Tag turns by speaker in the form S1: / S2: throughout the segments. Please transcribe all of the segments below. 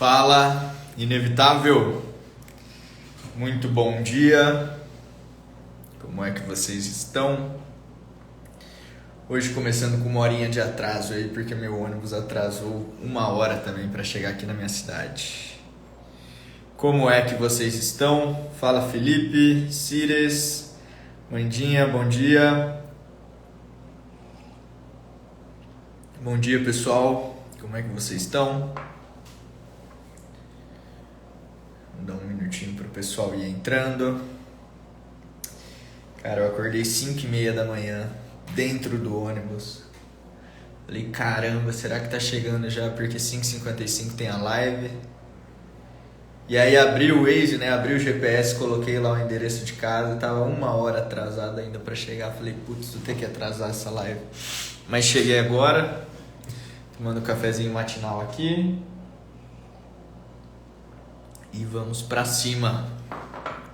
S1: Fala, inevitável. Muito bom dia. Como é que vocês estão? Hoje começando com uma horinha de atraso aí, porque meu ônibus atrasou 1 hora também para chegar aqui na minha cidade. Como é que vocês estão? Fala, Felipe, Cires, Mandinha, bom dia. Bom dia, pessoal. Como é que vocês estão? Vou dar um minutinho pro pessoal ir entrando. Cara, eu acordei 5h30 da manhã, dentro do ônibus. Falei, caramba, será que tá chegando já? Porque 5h55 tem a live. E aí abri o Waze, né? Abri o GPS, coloquei lá o endereço de casa. Tava 1 hora atrasado ainda pra chegar. Falei, putz, vou ter que atrasar essa live. Mas cheguei agora, tomando um cafezinho matinal aqui. E vamos pra cima.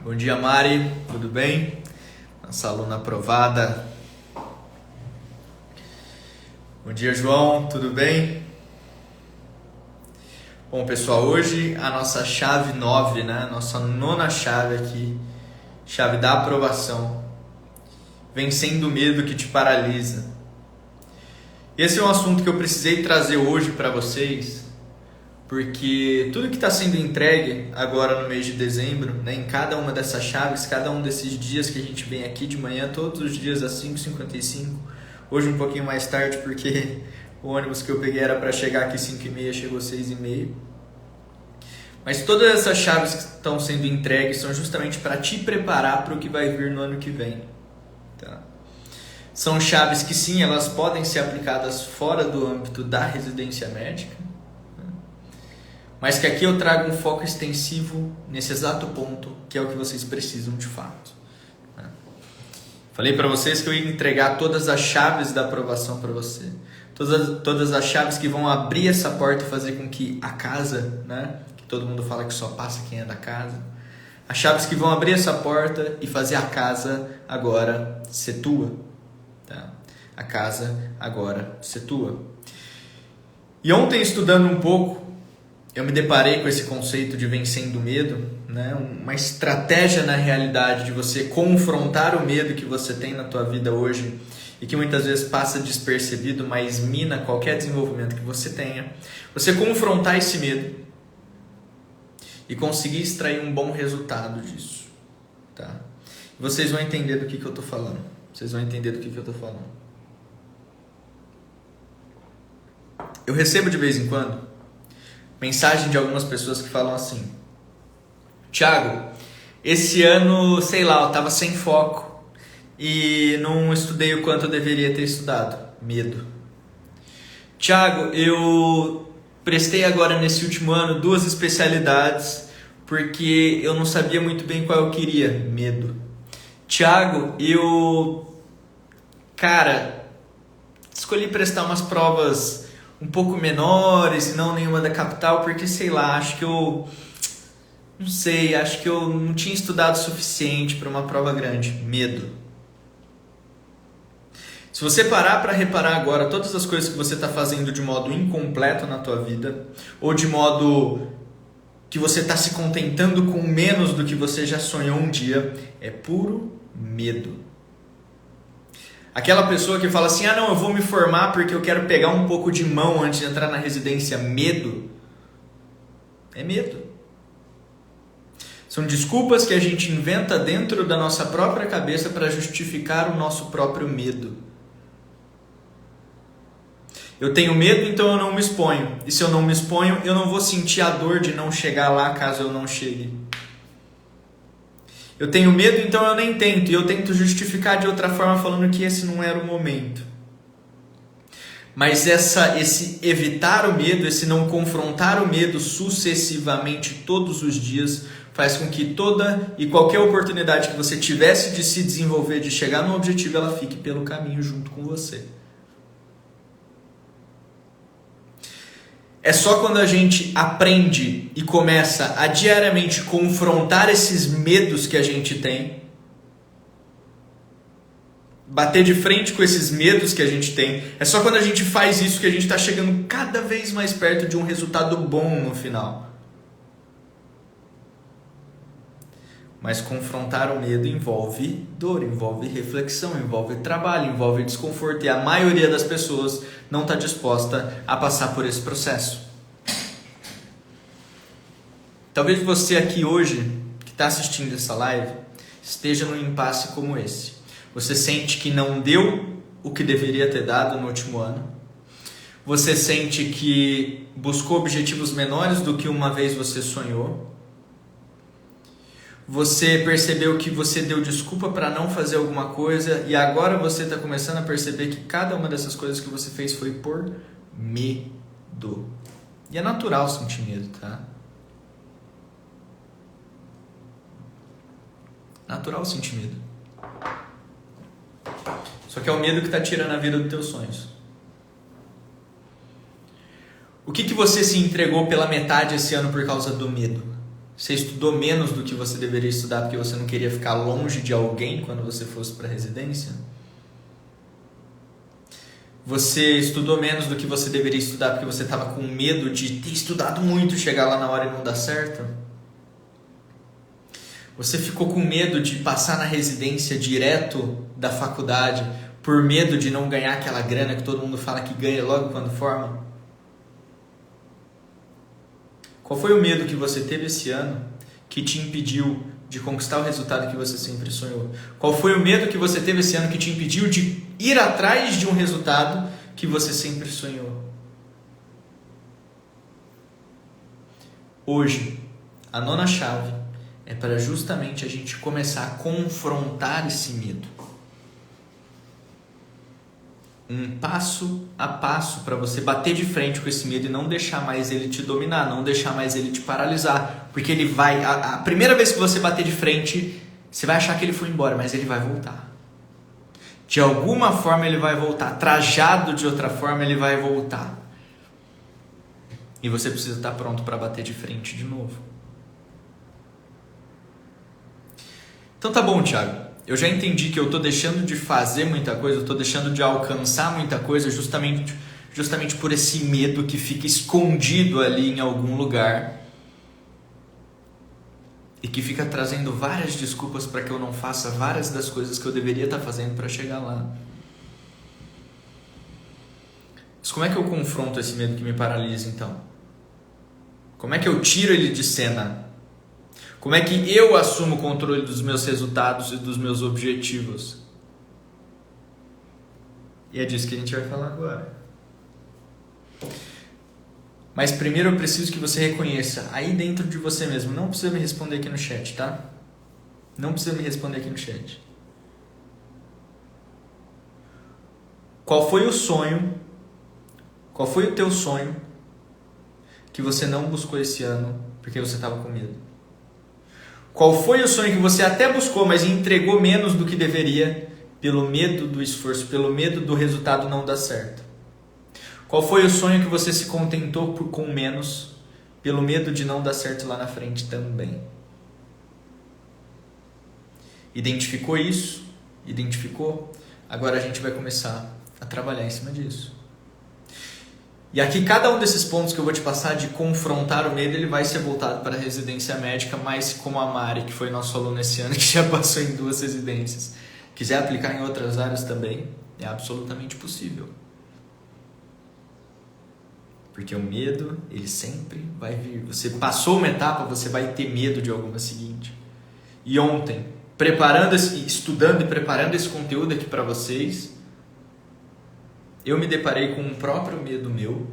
S1: Bom dia, Mari, tudo bem? Nossa aluna aprovada. Bom dia, João, tudo bem? Bom, pessoal, hoje a nossa chave 9, né? Nossa 9ª chave aqui, chave da aprovação. Vencendo o medo que te paralisa. Esse é um assunto que eu precisei trazer hoje para vocês, porque tudo que está sendo entregue agora no mês de dezembro, né, em cada uma dessas chaves, cada um desses dias que a gente vem aqui de manhã, todos os dias às 5h55, hoje um pouquinho mais tarde, porque o ônibus que eu peguei era para chegar aqui 5h30, chegou 6h30. Mas todas essas chaves que estão sendo entregues são justamente para te preparar para o que vai vir no ano que vem. Tá? São chaves que sim, elas podem ser aplicadas fora do âmbito da residência médica, mas que aqui eu trago um foco extensivo nesse exato ponto, que é o que vocês precisam de fato. Falei para vocês que eu ia entregar todas as chaves da aprovação para você. Todas as chaves que vão abrir essa porta e fazer com que a casa, né, que todo mundo fala que só passa quem é da casa, as chaves que vão abrir essa porta e fazer a casa agora ser tua. Tá? A casa agora ser tua. E ontem, estudando um pouco, eu me deparei com esse conceito de vencendo o medo, né? Uma estratégia na realidade de você confrontar o medo que você tem na tua vida hoje e que muitas vezes passa despercebido, mas mina qualquer desenvolvimento que você tenha. Você confrontar esse medo e conseguir extrair um bom resultado disso. Tá? Vocês vão entender do que eu estou falando. Eu recebo de vez em quando mensagem de algumas pessoas que falam assim: Thiago, esse ano, sei lá, eu tava sem foco e não estudei o quanto eu deveria ter estudado. Medo. Thiago, eu prestei agora nesse último ano 2 especialidades porque eu não sabia muito bem qual eu queria. Medo. Thiago, escolhi prestar umas provas um pouco menores e não nenhuma da capital, porque sei lá, acho que eu não tinha estudado o suficiente para uma prova grande. Medo. Se você parar para reparar agora todas as coisas que você está fazendo de modo incompleto na tua vida, ou de modo que você está se contentando com menos do que você já sonhou um dia, é puro medo. Aquela pessoa que fala assim, não, eu vou me formar porque eu quero pegar um pouco de mão antes de entrar na residência. Medo. É medo. São desculpas que a gente inventa dentro da nossa própria cabeça para justificar o nosso próprio medo. Eu tenho medo, então eu não me exponho. E se eu não me exponho, eu não vou sentir a dor de não chegar lá caso eu não chegue. Eu tenho medo, então eu nem tento. E eu tento justificar de outra forma falando que esse não era o momento. Mas esse evitar o medo, esse não confrontar o medo sucessivamente todos os dias, faz com que toda e qualquer oportunidade que você tivesse de se desenvolver, de chegar no objetivo, ela fique pelo caminho junto com você. É só quando a gente aprende e começa a diariamente confrontar esses medos que a gente tem, bater de frente com esses medos que a gente tem, é só quando a gente faz isso que a gente está chegando cada vez mais perto de um resultado bom no final. Mas confrontar o medo envolve dor, envolve reflexão, envolve trabalho, envolve desconforto. E a maioria das pessoas não está disposta a passar por esse processo. Talvez você aqui hoje, que está assistindo essa live, esteja num impasse como esse. Você sente que não deu o que deveria ter dado no último ano. Você sente que buscou objetivos menores do que uma vez você sonhou. Você percebeu que você deu desculpa para não fazer alguma coisa e agora você está começando a perceber que cada uma dessas coisas que você fez foi por medo. E é natural sentir medo, tá? Natural sentir medo. Só que é o medo que está tirando a vida dos teus sonhos. O que você se entregou pela metade esse ano por causa do medo? Você estudou menos do que você deveria estudar porque você não queria ficar longe de alguém quando você fosse para a residência? Você estudou menos do que você deveria estudar porque você estava com medo de ter estudado muito, chegar lá na hora e não dar certo? Você ficou com medo de passar na residência direto da faculdade por medo de não ganhar aquela grana que todo mundo fala que ganha logo quando forma? Qual foi o medo que você teve esse ano que te impediu de conquistar o resultado que você sempre sonhou? Qual foi o medo que você teve esse ano que te impediu de ir atrás de um resultado que você sempre sonhou? Hoje, a 9ª chave é para justamente a gente começar a confrontar esse medo. Um passo a passo para você bater de frente com esse medo e não deixar mais ele te dominar, não deixar mais ele te paralisar. Porque ele vai... A primeira vez que você bater de frente, você vai achar que ele foi embora, mas ele vai voltar. De alguma forma ele vai voltar. Trajado de outra forma ele vai voltar. E você precisa estar pronto para bater de frente de novo. Então tá bom, Thiago. Eu já entendi que eu estou deixando de fazer muita coisa, eu estou deixando de alcançar muita coisa justamente por esse medo que fica escondido ali em algum lugar e que fica trazendo várias desculpas para que eu não faça várias das coisas que eu deveria estar fazendo para chegar lá. Mas como é que eu confronto esse medo que me paralisa então? Como é que eu tiro ele de cena? Como é que eu assumo o controle dos meus resultados e dos meus objetivos? E é disso que a gente vai falar agora. Mas primeiro eu preciso que você reconheça aí dentro de você mesmo. Não precisa me responder aqui no chat, tá? Não precisa me responder aqui no chat. Qual foi o sonho? Qual foi o teu sonho que você não buscou esse ano porque você estava com medo? Qual foi o sonho que você até buscou, mas entregou menos do que deveria pelo medo do esforço, pelo medo do resultado não dar certo? Qual foi o sonho que você se contentou com menos pelo medo de não dar certo lá na frente também? Identificou isso? Identificou? Agora a gente vai começar a trabalhar em cima disso. E aqui cada um desses pontos que eu vou te passar de confrontar o medo, ele vai ser voltado para a residência médica, mas como a Mari, que foi nosso aluno esse ano, que já passou em 2 residências, quiser aplicar em outras áreas também, é absolutamente possível. Porque o medo, ele sempre vai vir. Você passou uma etapa, você vai ter medo de alguma seguinte. E ontem, estudando e preparando esse conteúdo aqui para vocês, eu me deparei com um próprio medo meu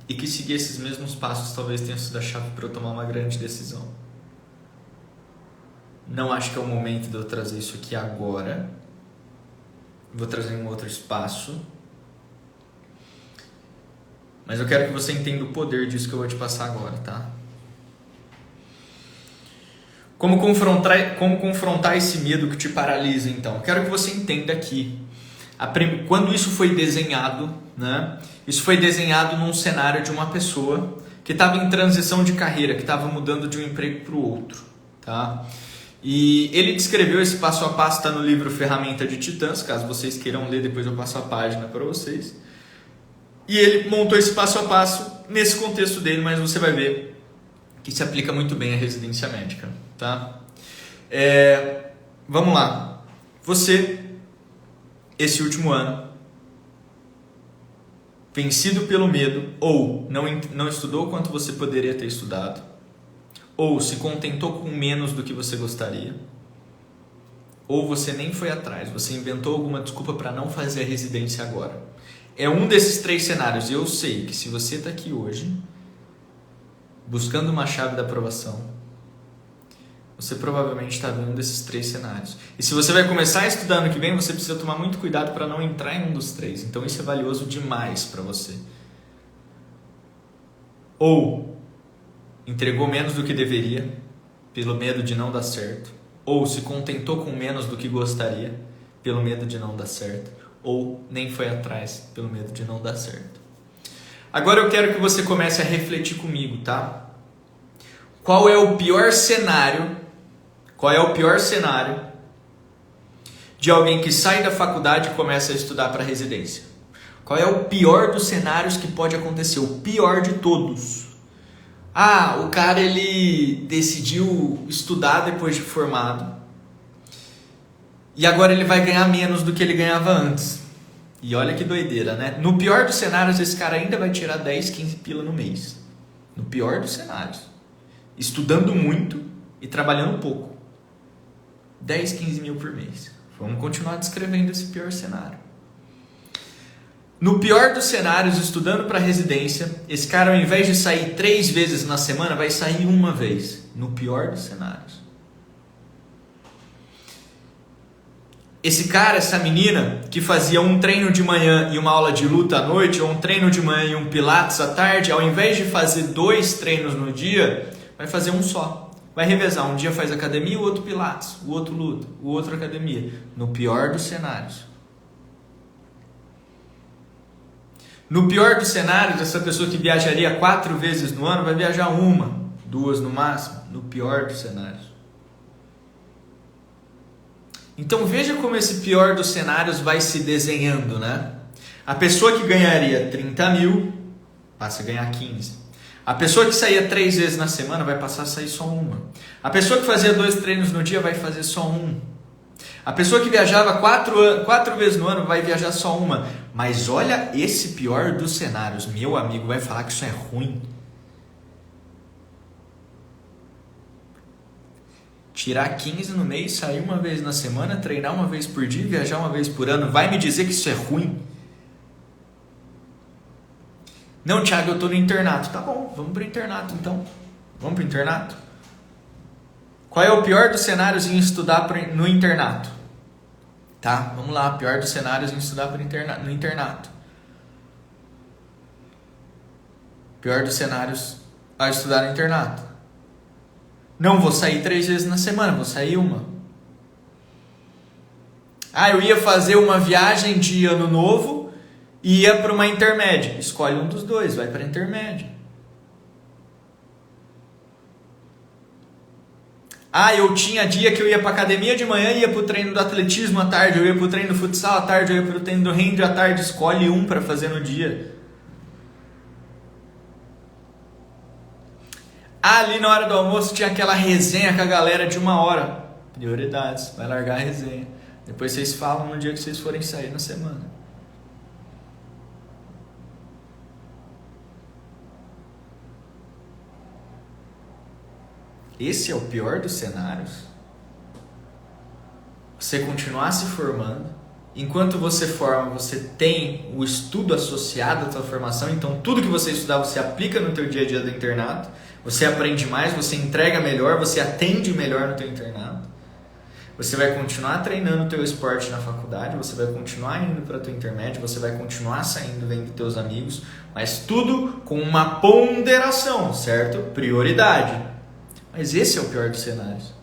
S1: e que seguir esses mesmos passos talvez tenha sido a chave para eu tomar uma grande decisão. Não acho que é o momento de eu trazer isso aqui agora. Vou trazer em um outro espaço. Mas eu quero que você entenda o poder disso que eu vou te passar agora, tá? Como confrontar esse medo que te paralisa, então? Eu quero que você entenda aqui. Quando isso foi desenhado, né? Isso foi desenhado num cenário de uma pessoa que estava em transição de carreira, que estava mudando de um emprego para o outro, tá? E ele descreveu esse passo a passo, está no livro Ferramenta de Titãs, caso vocês queiram ler, depois eu passo a página para vocês. E ele montou esse passo a passo nesse contexto dele, mas você vai ver que se aplica muito bem à residência médica, tá? Vamos lá. Você, esse último ano, vencido pelo medo, ou não estudou quanto você poderia ter estudado, ou se contentou com menos do que você gostaria, ou você nem foi atrás, você inventou alguma desculpa para não fazer a residência agora. É um desses 3 cenários. Eu sei que se você está aqui hoje, buscando uma chave da aprovação, você provavelmente está vendo um desses 3 cenários. E se você vai começar a estudar ano que vem, você precisa tomar muito cuidado para não entrar em um dos 3. Então isso é valioso demais para você. Ou entregou menos do que deveria, pelo medo de não dar certo. Ou se contentou com menos do que gostaria, pelo medo de não dar certo. Ou nem foi atrás, pelo medo de não dar certo. Agora eu quero que você comece a refletir comigo, tá? Qual é o pior cenário? Qual é o pior cenário de alguém que sai da faculdade e começa a estudar para residência? Qual é o pior dos cenários que pode acontecer? O pior de todos. O cara ele decidiu estudar depois de formado e agora ele vai ganhar menos do que ele ganhava antes. E olha que doideira, né? No pior dos cenários, esse cara ainda vai tirar 10, 15 pila no mês. No pior dos cenários. Estudando muito e trabalhando pouco. 10, 15 mil por mês. Vamos continuar descrevendo esse pior cenário. No pior dos cenários, estudando para residência, esse cara, ao invés de sair 3 vezes na semana, vai sair 1 vez. No pior dos cenários. Esse cara, essa menina, que fazia um treino de manhã e uma aula de luta à noite, ou um treino de manhã e um pilates à tarde, ao invés de fazer 2 treinos no dia, vai fazer um só. Vai revezar. Um dia faz academia, o outro pilates, o outro luta, o outro academia. No pior dos cenários. No pior dos cenários, essa pessoa que viajaria 4 vezes no ano vai viajar 1, 2 no máximo. No pior dos cenários. Então veja como esse pior dos cenários vai se desenhando, né? A pessoa que ganharia 30 mil passa a ganhar 15. A pessoa que saía 3 vezes na semana vai passar a sair só 1. A pessoa que fazia 2 treinos no dia vai fazer só 1. A pessoa que viajava 4 vezes no ano vai viajar só 1. Mas olha esse pior dos cenários. Meu amigo vai falar que isso é ruim. Tirar 15 no mês, sair 1 vez na semana, treinar 1 vez por dia, viajar 1 vez por ano. Vai me dizer que isso é ruim? Não, Thiago, eu tô no internato. Tá bom, vamos pro internato então. Vamos pro internato? Qual é o pior dos cenários em estudar no internato? Tá, vamos lá. Pior dos cenários em estudar no internato. Pior dos cenários ao estudar no internato. Não vou sair 3 vezes na semana, vou sair 1. Eu ia fazer uma viagem de ano novo e ia para uma intermédia. Escolhe um dos 2, vai para a intermédia. Eu tinha dia que eu ia para academia de manhã, ia para o treino do atletismo à tarde, eu ia para o treino do futsal à tarde, eu ia para o treino do hand à tarde. Escolhe um para fazer no dia. Ali na hora do almoço tinha aquela resenha com a galera de 1 hora. Prioridades, vai largar a resenha. Depois vocês falam no dia que vocês forem sair na semana. Esse é o pior dos cenários. Você continuar se formando. Enquanto você forma, você tem o estudo associado à sua formação. Então tudo que você estudar, você aplica no teu dia a dia do internato. Você aprende mais, você entrega melhor, você atende melhor no teu internato. Você vai continuar treinando o teu esporte na faculdade, você vai continuar indo para o teu intermédio, você vai continuar saindo, vendo teus amigos, mas tudo com uma ponderação, certo? Prioridade. Mas esse é o pior dos cenários.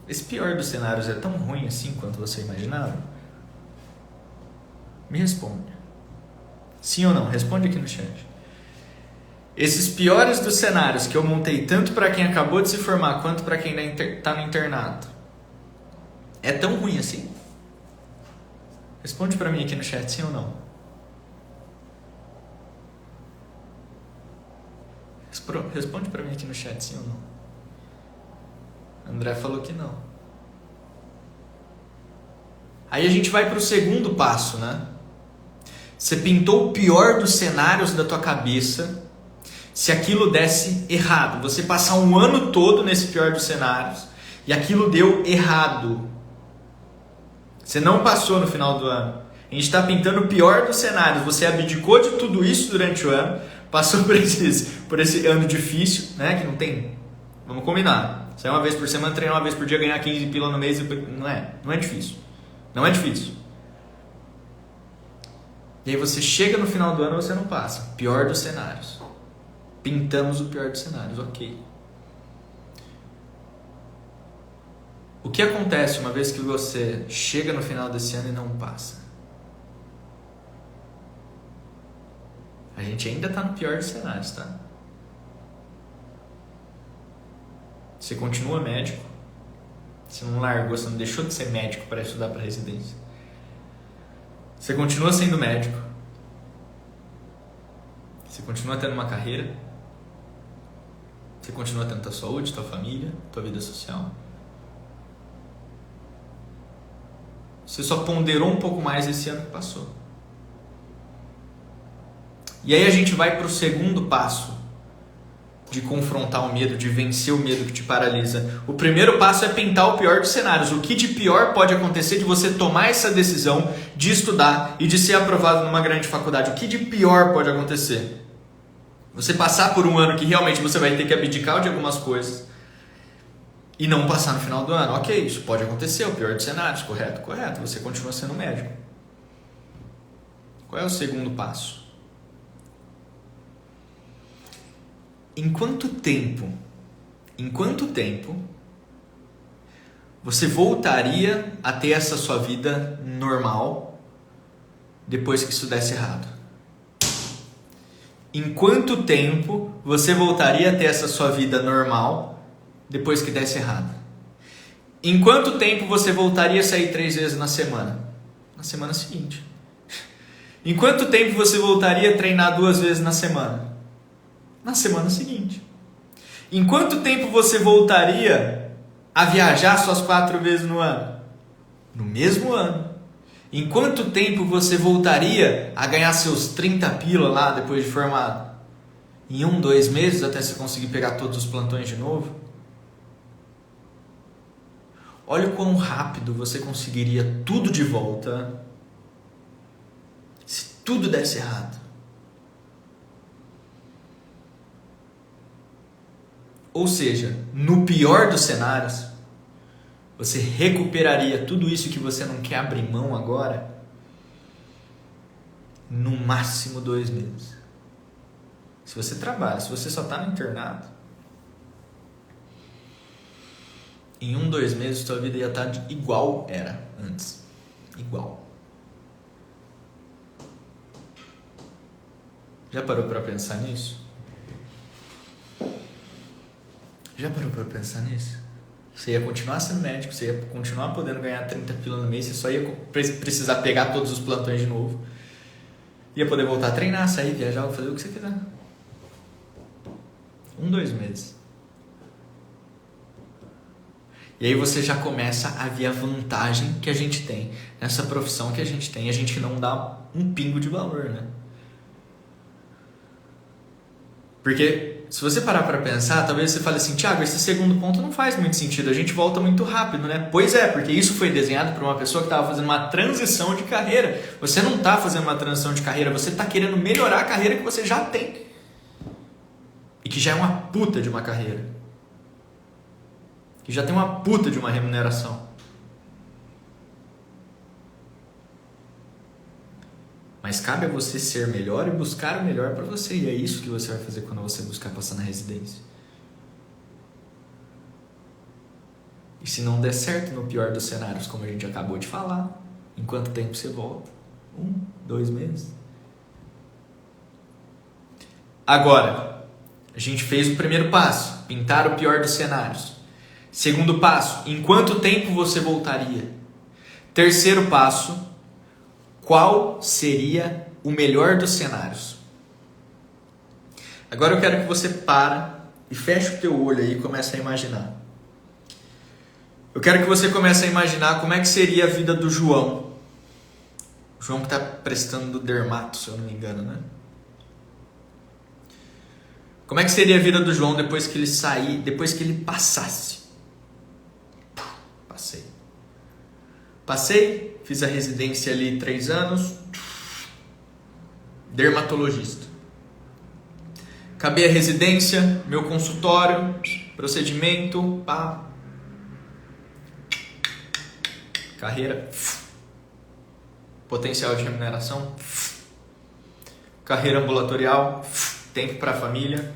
S1: Esse pior dos cenários é tão ruim assim quanto você imaginava? Me responde. Sim ou não? Responde aqui no chat. Esses piores dos cenários que eu montei tanto para quem acabou de se formar quanto para quem ainda está no internato, é tão ruim assim? Responde para mim aqui no chat, sim ou não? Responde para mim aqui no chat, sim ou não. André falou que não. Aí a gente vai para o segundo passo, né? Você pintou o pior dos cenários da tua cabeça. Se aquilo desse errado, você passar um ano todo nesse pior dos cenários e aquilo deu errado. Você não passou no final do ano. A gente está pintando o pior dos cenários. Você abdicou de tudo isso durante o ano, passou por esse ano difícil, né? Que não tem. Vamos combinar. Sair uma vez por semana, treinar uma vez por dia, ganhar 15 pila no mês, não é difícil. Não é difícil. E aí você chega no final do ano e você não passa. Pior dos cenários. Pintamos o pior dos cenários, ok. O que acontece uma vez que você chega no final desse ano e não passa? A gente ainda está no pior dos cenários, tá? Você continua médico. Você não largou, você não deixou de ser médico para estudar para residência. Você continua sendo médico. Você continua tendo uma carreira. Você continua tendo tua saúde, tua família, tua vida social. Você só ponderou um pouco mais esse ano que passou. E aí a gente vai para o segundo passo de confrontar o medo, de vencer o medo que te paralisa. O primeiro passo é pintar o pior dos cenários. O que de pior pode acontecer de você tomar essa decisão de estudar e de ser aprovado numa grande faculdade? O que de pior pode acontecer? Você passar por um ano que realmente você vai ter que abdicar de algumas coisas e não passar no final do ano. Ok, isso pode acontecer, o pior dos cenários, correto? Correto, você continua sendo médico. Qual é o segundo passo? Em quanto tempo você voltaria a ter essa sua vida normal depois que isso desse errado? Em quanto tempo você voltaria a ter essa sua vida normal depois que desse errado? Em quanto tempo você voltaria a sair 3 vezes na semana? Na semana seguinte. Em quanto tempo você voltaria a treinar 2 vezes na semana? Na semana seguinte. Em quanto tempo você voltaria a viajar suas 4 vezes no ano? No mesmo ano. Em quanto tempo você voltaria a ganhar seus 30 pila lá depois de formado? Em 1, 2 meses até você conseguir pegar todos os plantões de novo? Olha o quão rápido você conseguiria tudo de volta se tudo desse errado. Ou seja, no pior dos cenários, você recuperaria tudo isso que você não quer abrir mão agora no máximo 2 meses. Se você trabalha, se você só está no internato, em 1, 2 meses sua vida ia estar igual era antes. Igual. Já parou para pensar nisso? Já parou para pensar nisso? Você ia continuar sendo médico, você ia continuar podendo ganhar 30 pila no mês, você só ia precisar pegar todos os plantões de novo. Ia poder voltar a treinar, sair, viajar, fazer o que você quiser. 1, 2 meses. E aí você já começa a ver a vantagem que a gente tem nessa profissão que a gente tem. A gente não dá um pingo de valor, né? Porque se você parar para pensar, talvez você fale assim, Thiago, esse segundo ponto não faz muito sentido, a gente volta muito rápido, né? Pois é, porque isso foi desenhado por uma pessoa que estava fazendo uma transição de carreira. Você não está fazendo uma transição de carreira, você está querendo melhorar a carreira que você já tem. E que já é uma puta de uma carreira. Que já tem uma puta de uma remuneração. Mas cabe a você ser melhor e buscar o melhor para você. E é isso que você vai fazer quando você buscar passar na residência. E se não der certo no pior dos cenários, como a gente acabou de falar, em quanto tempo você volta? 1, 2 meses. Agora, a gente fez o primeiro passo, pintar o pior dos cenários. Segundo passo, em quanto tempo você voltaria? Terceiro passo, qual seria o melhor dos cenários? Agora eu quero que você para e feche o teu olho aí e comece a imaginar. Eu quero que você comece a imaginar como é que seria a vida do João. O João que está prestando do dermato, se eu não me engano, né? Como é que seria a vida do João depois que ele sair, depois que ele passasse? Passei, fiz a residência ali 3 anos, dermatologista. Acabei a residência, meu consultório, procedimento, pá. Carreira, potencial de remuneração, carreira ambulatorial, tempo para a família,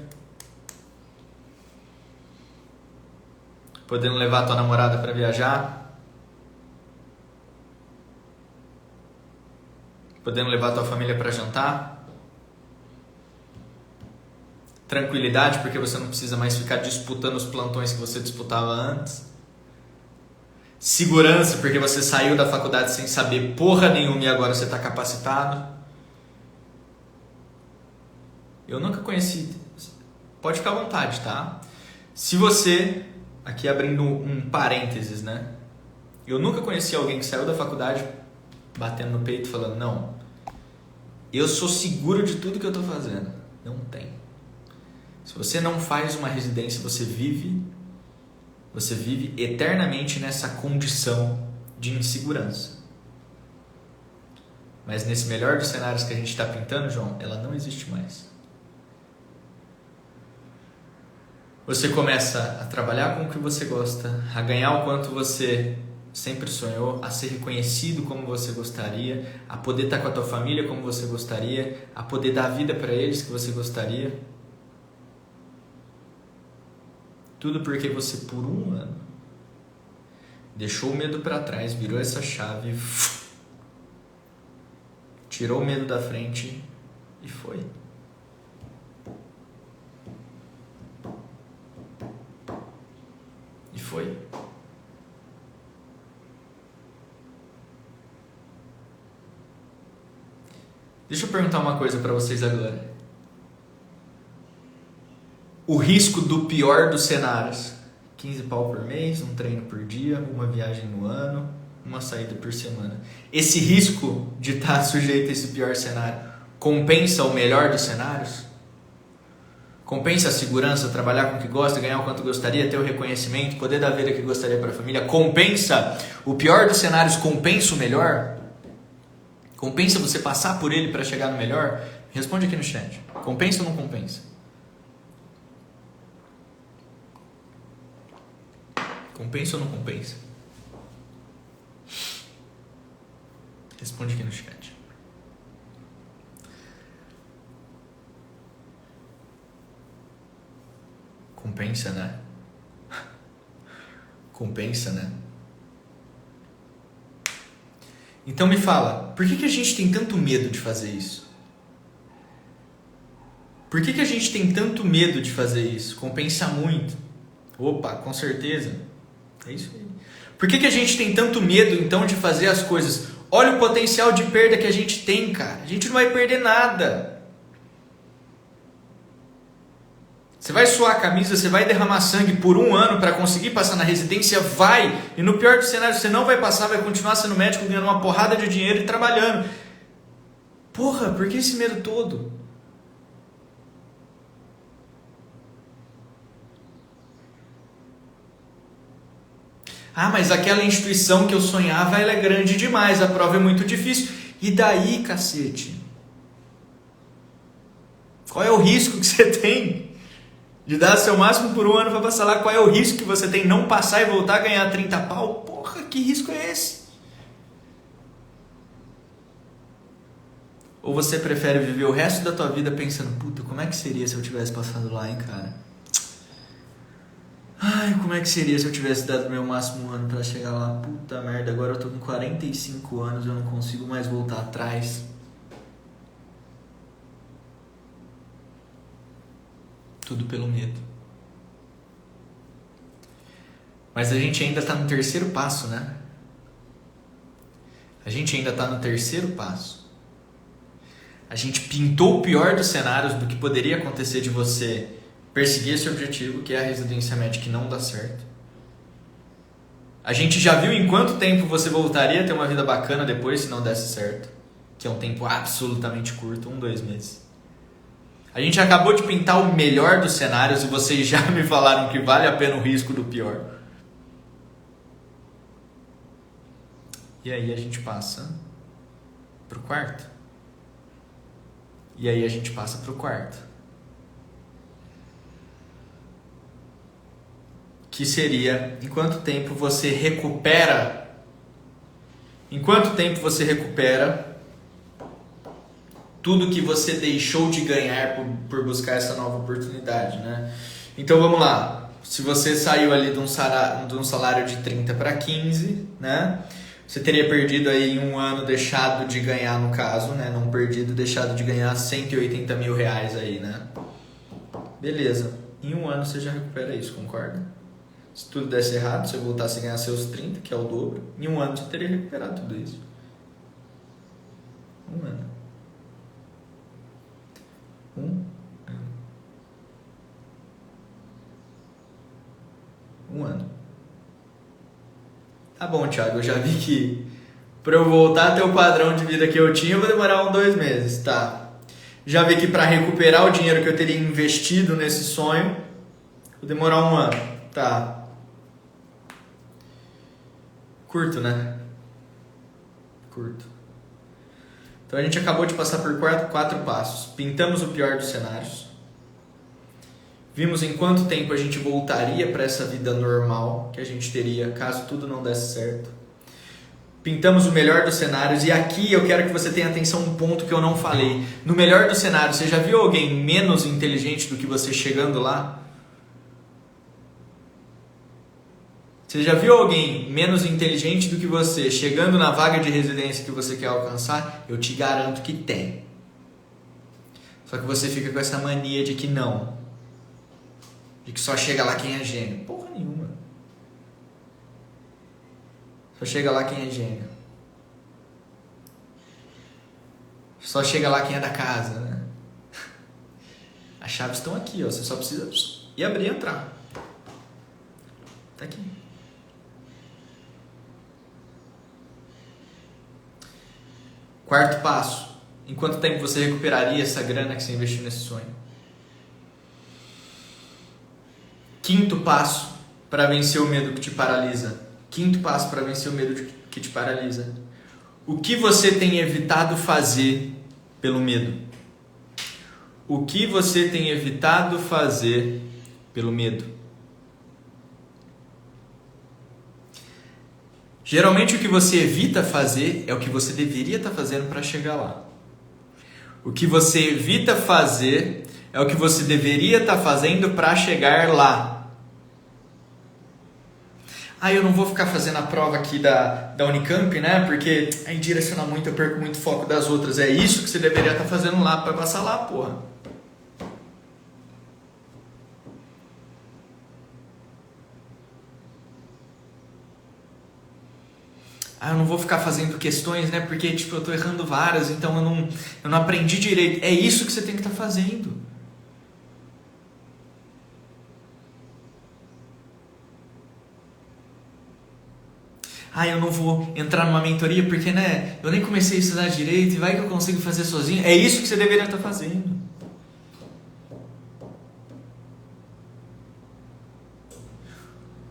S1: podendo levar a tua namorada para viajar, podendo levar a tua família para jantar, tranquilidade porque você não precisa mais ficar disputando os plantões que você disputava antes, segurança porque você saiu da faculdade sem saber porra nenhuma e agora você está capacitado. Eu nunca conheci, pode ficar à vontade, tá? Se você, aqui abrindo um parênteses, né? Eu nunca conheci alguém que saiu da faculdade batendo no peito falando, não, eu sou seguro de tudo que eu tô fazendo. Não tem. Se você não faz uma residência, você vive eternamente nessa condição de insegurança. Mas nesse melhor dos cenários que a gente está pintando, João, ela não existe mais. Você começa a trabalhar com o que você gosta, a ganhar o quanto você sempre sonhou, a ser reconhecido como você gostaria, a poder estar com a tua família como você gostaria, a poder dar vida para eles que você gostaria. Tudo porque você, por um ano, deixou o medo para trás, virou essa chave, tirou o medo da frente e foi. E foi. Deixa eu perguntar uma coisa para vocês agora. O risco do pior dos cenários. 15 pau por mês, um treino por dia, uma viagem no ano, uma saída por semana. Esse risco de estar sujeito a esse pior cenário compensa o melhor dos cenários? Compensa a segurança, trabalhar com o que gosta, ganhar o quanto gostaria, ter o reconhecimento, poder dar a vida que gostaria para a família? Compensa o pior dos cenários? Compensa o melhor? Compensa você passar por ele para chegar no melhor? Responde aqui no chat. Compensa ou não compensa? Compensa ou não compensa? Responde aqui no chat. Compensa, né? Compensa, né? Então me fala, por que a gente tem tanto medo de fazer isso? Por que a gente tem tanto medo de fazer isso? Compensa muito. Opa, com certeza. É isso aí. Por que a gente tem tanto medo, então, de fazer as coisas? Olha o potencial de perda que a gente tem, cara. A gente não vai perder nada. Você vai suar a camisa, você vai derramar sangue por um ano para conseguir passar na residência? Vai! E no pior dos cenários, você não vai passar, vai continuar sendo médico, ganhando uma porrada de dinheiro e trabalhando. Porra, por que esse medo todo? Ah, mas aquela instituição que eu sonhava, ela é grande demais, a prova é muito difícil. E daí, cacete? Qual é o risco que você tem de dar seu máximo por um ano para passar lá? Qual é o risco que você tem não passar e voltar a ganhar 30 pau? Porra, que risco é esse? Ou você prefere viver o resto da tua vida pensando, puta, como é que seria se eu tivesse passado lá, hein, cara? Ai, como é que seria se eu tivesse dado meu máximo ano pra chegar lá? Puta merda, agora eu tô com 45 anos, eu não consigo mais voltar atrás. Tudo pelo medo. Mas a gente ainda tá no terceiro passo, né? A gente ainda tá no terceiro passo. A gente pintou o pior dos cenários do que poderia acontecer de você perseguir esse objetivo, que é a residência média que não dá certo. A gente já viu em quanto tempo você voltaria a ter uma vida bacana depois se não desse certo, que é um tempo absolutamente curto, 1-2 meses. A gente acabou de pintar o melhor dos cenários e vocês já me falaram que vale a pena o risco do pior. E aí a gente passa pro quarto. Que seria em quanto tempo você recupera tudo que você deixou de ganhar por buscar essa nova oportunidade, né? Então vamos lá. Se você saiu ali de um salário de 30 para 15, né? Você teria perdido aí em um ano, deixado de ganhar, no caso, né? Não perdido, deixado de ganhar 180 mil reais aí, né? Beleza. Em um ano você já recupera isso, concorda? Se tudo desse errado, se você voltasse a ganhar seus 30, que é o dobro, em um ano você teria recuperado tudo isso. Um ano. Um ano. Tá bom, Thiago, eu já vi que para eu voltar a ter o padrão de vida que eu tinha, eu vou demorar 2 meses, tá? Já vi que para recuperar o dinheiro que eu teria investido nesse sonho, vou demorar 1 ano, tá? Curto, né? Curto. Então a gente acabou de passar por 4 passos. Pintamos o pior dos cenários. Vimos em quanto tempo a gente voltaria para essa vida normal que a gente teria caso tudo não desse certo. Pintamos o melhor dos cenários e aqui eu quero que você tenha atenção a um ponto que eu não falei. No melhor dos cenários, você já viu alguém menos inteligente do que você chegando lá? Você já viu alguém menos inteligente do que você chegando na vaga de residência que você quer alcançar? Eu te garanto que tem. Só que você fica com essa mania de que não. De que só chega lá quem é gênio. Porra nenhuma. Só chega lá quem é gênio. Só chega lá quem é da casa, né? As chaves estão aqui, ó. Você só precisa ir abrir e entrar. Tá aqui. Quarto passo. Em quanto tempo você recuperaria essa grana que você investiu nesse sonho? Quinto passo para vencer o medo que te paralisa. O que você tem evitado fazer pelo medo? O que você tem evitado fazer pelo medo? Geralmente o que você evita fazer é o que você deveria estar fazendo para chegar lá. O que você evita fazer é o que você deveria estar fazendo para chegar lá. Eu não vou ficar fazendo a prova aqui da Unicamp, né? Porque aí direciona muito, eu perco muito foco das outras. É isso que você deveria estar fazendo lá para passar lá, porra. Eu não vou ficar fazendo questões, né? Porque eu tô errando várias, então eu não aprendi direito. É isso que você tem que estar fazendo. Eu não vou entrar numa mentoria porque, né, eu nem comecei a estudar direito e vai que eu consigo fazer sozinho. É isso que você deveria estar fazendo.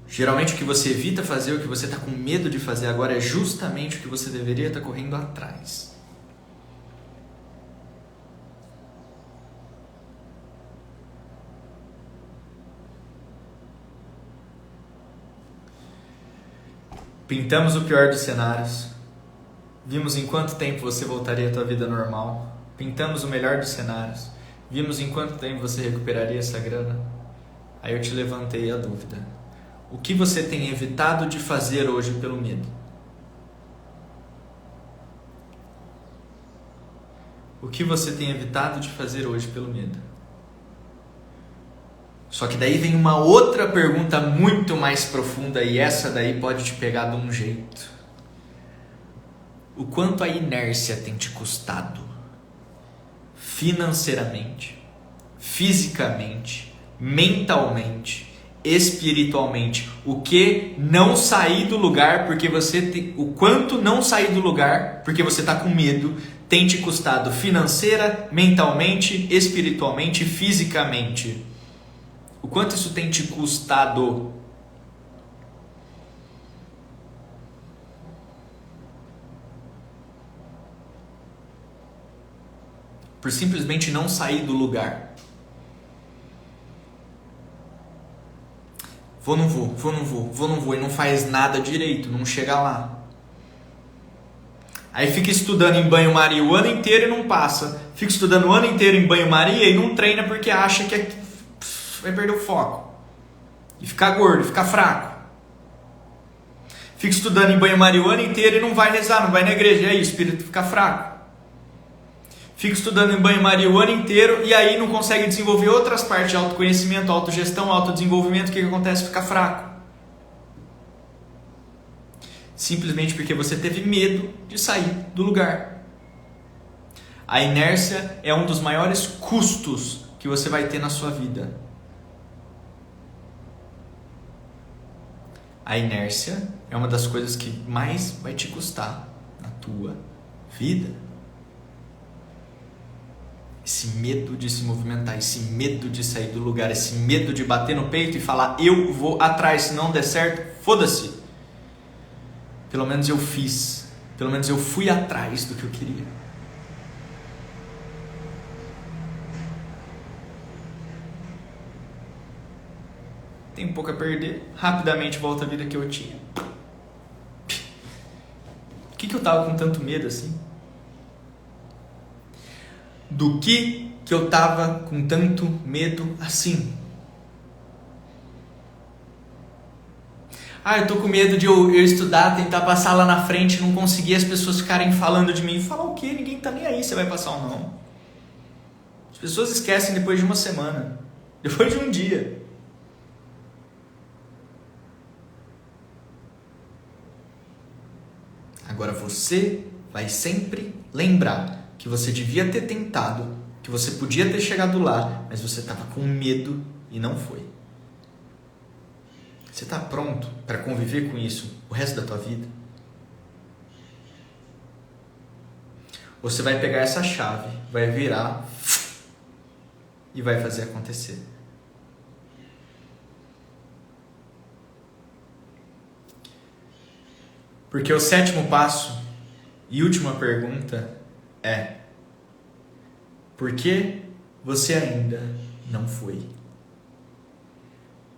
S1: Geralmente o que você evita fazer, o que você está com medo de fazer agora é justamente o que você deveria estar correndo atrás. Pintamos o pior dos cenários. Vimos em quanto tempo você voltaria à tua vida normal. Pintamos o melhor dos cenários. Vimos em quanto tempo você recuperaria essa grana. Aí eu te levantei a dúvida. O que você tem evitado de fazer hoje pelo medo? O que você tem evitado de fazer hoje pelo medo? Só que daí vem uma outra pergunta muito mais profunda e essa daí pode te pegar de um jeito. O quanto a inércia tem te custado? financeiramente, fisicamente, mentalmente, espiritualmente. O que não sair do lugar porque o quanto não sair do lugar porque você está com medo tem te custado financeira, mentalmente, espiritualmente, fisicamente. O quanto isso tem te custado? Por simplesmente não sair do lugar. Vou, não vou, e não faz nada direito, não chega lá. Aí fica estudando em banho-maria o ano inteiro e não passa. Fica estudando o ano inteiro em banho-maria e não treina porque acha que vai perder o foco. E ficar gordo, ficar fraco. Fica estudando em banho-maria o ano inteiro e não vai rezar, não vai na igreja. E aí o espírito fica fraco. Fica estudando em banho-maria o ano inteiro e aí não consegue desenvolver outras partes de autoconhecimento, autogestão, autodesenvolvimento. O que acontece? Fica fraco. Simplesmente porque você teve medo de sair do lugar. A inércia é um dos maiores custos que você vai ter na sua vida. A inércia é uma das coisas que mais vai te custar na tua vida. Esse medo de se movimentar, esse medo de sair do lugar, esse medo de bater no peito e falar eu vou atrás, se não der certo, foda-se. Pelo menos eu fiz. Pelo menos eu fui atrás do que eu queria. Tenho pouco a perder. Rapidamente volto à vida que eu tinha. O que eu tava com tanto medo assim? Do que eu tava com tanto medo assim? Eu tô com medo de eu estudar, tentar passar lá na frente e não conseguir, as pessoas ficarem falando de mim. Falar o quê? Ninguém tá nem aí se vai passar ou não. As pessoas esquecem depois de uma semana. Depois de um dia. Agora você vai sempre lembrar que você devia ter tentado, que você podia ter chegado lá, mas você estava com medo e não foi. Você está pronto para conviver com isso o resto da tua vida? Você vai pegar essa chave, vai virar e vai fazer acontecer. Porque o sétimo passo e última pergunta é: por que você ainda não foi?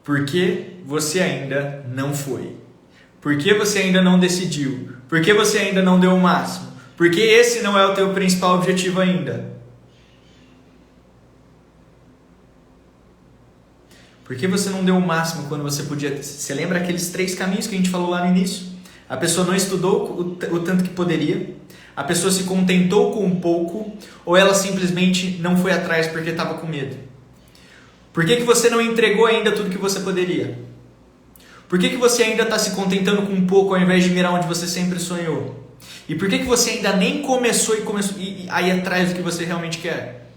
S1: Por que você ainda não foi? Por que você ainda não decidiu? Por que você ainda não deu o máximo? Porque esse não é o teu principal objetivo ainda. Por que você não deu o máximo quando você podia? Você lembra aqueles 3 caminhos que a gente falou lá no início? A pessoa não estudou o tanto que poderia, a pessoa se contentou com um pouco, ou ela simplesmente não foi atrás porque estava com medo. Por que você não entregou ainda tudo que você poderia? Por que você ainda está se contentando com um pouco ao invés de mirar onde você sempre sonhou? E por que você ainda nem começou a ir atrás do que você realmente quer?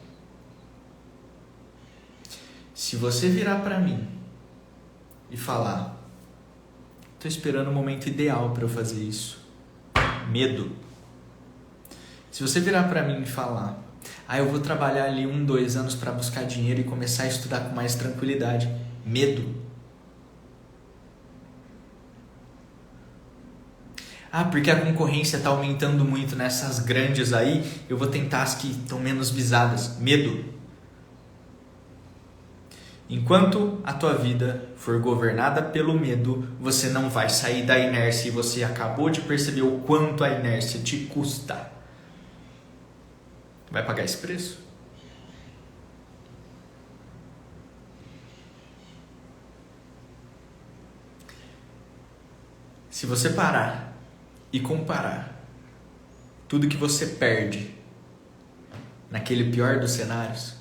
S1: Se você virar para mim e falar: estou esperando o momento ideal para eu fazer isso. Medo. Se você virar para mim e falar: eu vou trabalhar ali 1, 2 anos para buscar dinheiro e começar a estudar com mais tranquilidade. Medo. Porque a concorrência está aumentando muito nessas grandes aí, eu vou tentar as que estão menos visadas. Medo. Enquanto a tua vida for governada pelo medo, você não vai sair da inércia, e você acabou de perceber o quanto a inércia te custa. Vai pagar esse preço? Se você parar e comparar tudo que você perde naquele pior dos cenários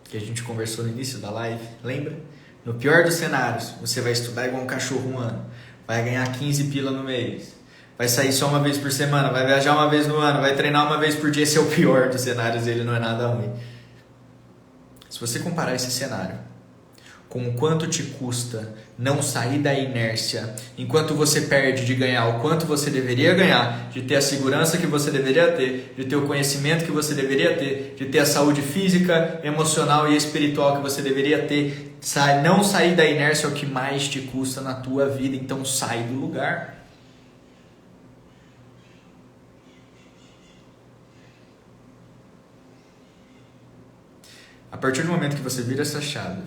S1: que a gente conversou no início da live, lembra? No pior dos cenários, você vai estudar igual um cachorro um ano, vai ganhar 15 pila no mês, vai sair só uma vez por semana, vai viajar uma vez no ano, vai treinar uma vez por dia. Esse é o pior dos cenários, ele não é nada ruim. Se você comparar esse cenário com o quanto te custa não sair da inércia, enquanto você perde de ganhar o quanto você deveria ganhar, de ter a segurança que você deveria ter, de ter o conhecimento que você deveria ter, de ter a saúde física, emocional e espiritual que você deveria ter, não sair da inércia é o que mais te custa na tua vida, então sai do lugar. A partir do momento que você vira essa chave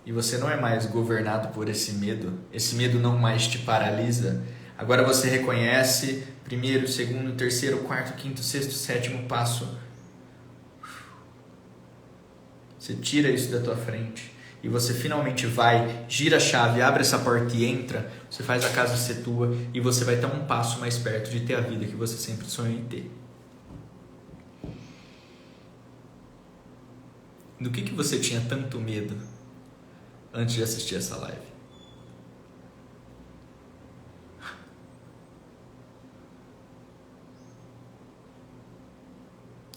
S1: e você não é mais governado por esse medo não mais te paralisa, agora você reconhece primeiro, segundo, terceiro, quarto, quinto, sexto, sétimo passo. Você tira isso da tua frente e você finalmente vai, gira a chave, abre essa porta e entra, você faz a casa ser tua e você vai estar um passo mais perto de ter a vida que você sempre sonhou em ter. Do que você tinha tanto medo antes de assistir essa live?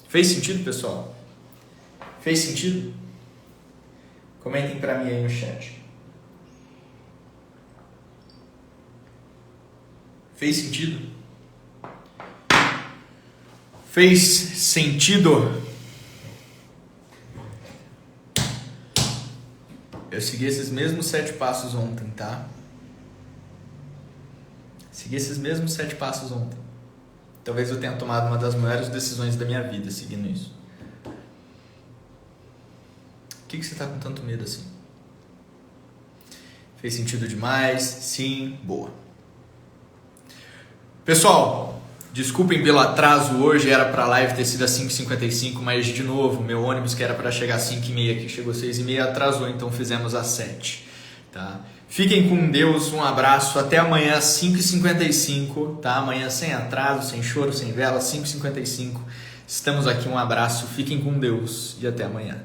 S1: Fez sentido, pessoal? Fez sentido? Comentem pra mim aí no chat. Fez sentido? Fez sentido? Eu segui esses mesmos 7 passos ontem, tá? Segui esses mesmos 7 passos ontem. Talvez eu tenha tomado uma das maiores decisões da minha vida seguindo isso. O que você tá com tanto medo assim? Fez sentido demais? Sim? Boa. Pessoal, desculpem pelo atraso hoje, era pra live ter sido às 5h55, mas de novo, meu ônibus que era pra chegar às 5h30, que chegou às 6h30, atrasou, então fizemos às 7, tá? Fiquem com Deus, um abraço, até amanhã às 5h55, tá? Amanhã sem atraso, sem choro, sem vela, 5h55, estamos aqui, um abraço, fiquem com Deus e até amanhã.